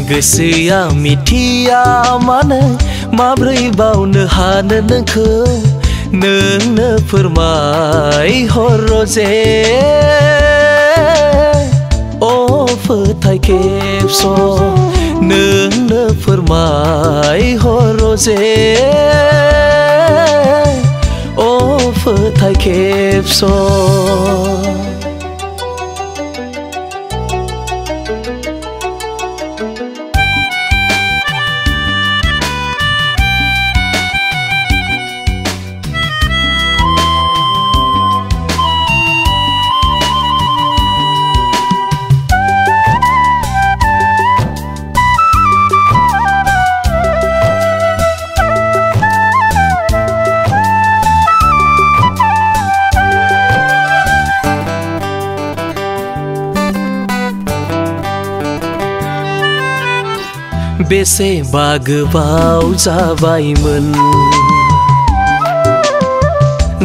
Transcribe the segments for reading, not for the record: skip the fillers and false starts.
गोसोआ मिथिया मानो माब्रै बावनो हानो नोंखौ नोंनो फोरमायहर जे अ फोथाय खेबस नोंनो फोरमायहर जे अ फोथाय खेबस बेसेबा गोबाव जाबायमोन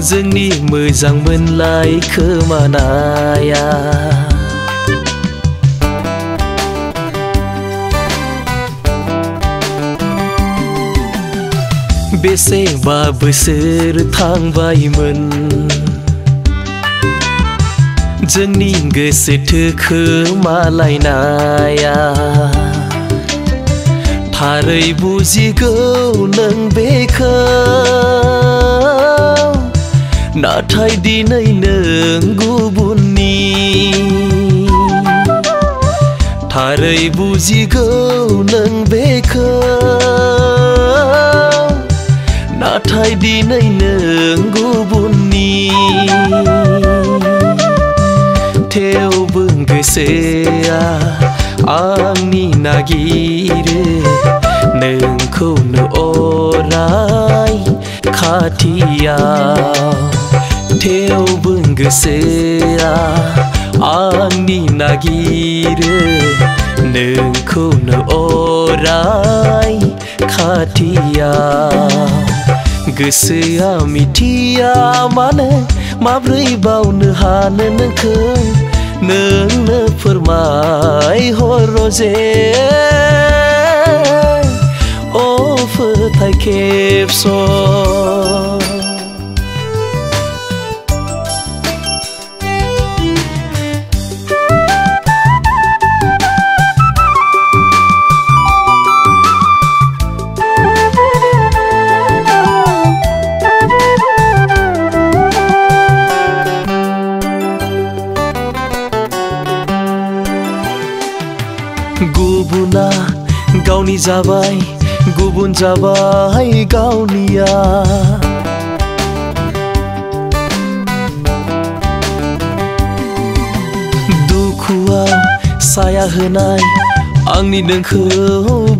जोंनि मोजां मोनलाय खोमानाया बेसेबा बोसोर थांबायमोन जोंनि गोसो थोखोमालायनाया थारै बुजिगौ नों बेखौ नाथाय दिनै नों गुबुननि थारै बुजिगौ नों बेखौ नाथाय दिनै नों गुबुननि थेवबो गोसोआ आंनि नागिरो नोंखौनो अराय खाथियाव थेवबो गोसोआ आंनि नागिरो नोंखौनो अराय खाथियाव गोसोआ मिथिया मानो माब्रै बावनो हानो नोंखौ नोंनो फोरमायहर जे अ फोथाय खेबस गुबुना गावनि जाबाय गुबुन जाबाय गावनिया दुखुआ साया होनाय आंनि नोंखौ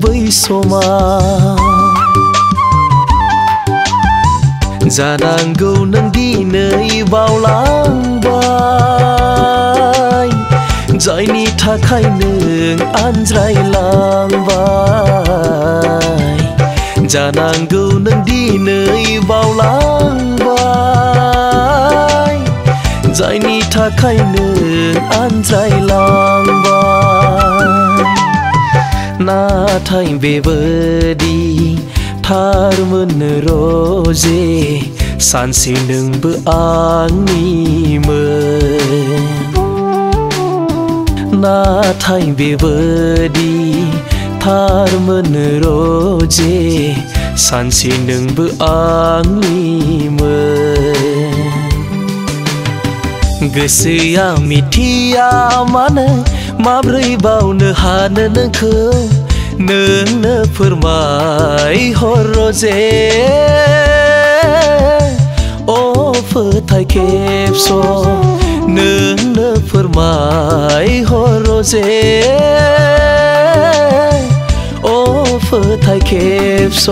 बै समा जानांगौ नों दिनै बावलांबाय जायनि थाखाय नों आनज्रायलांबाय जानांगौ नों दिनै बावलांबाय जायनि थाखाय नों आनज्रायलांबाय नाथाय बेबादि थारमोन रजे सानसे नोंबो आंनिमोन नाथाय बेबादि थारमोन रजे सानसे नोंबो आंनिमोन गोसोआ मिथिया मानो माब्रै बावनो हानो नोंखौ नोंनो फोरमायहर जे अ फोथाय खेबस नोंनो फोरमायहर जे अ फोथाय खेबस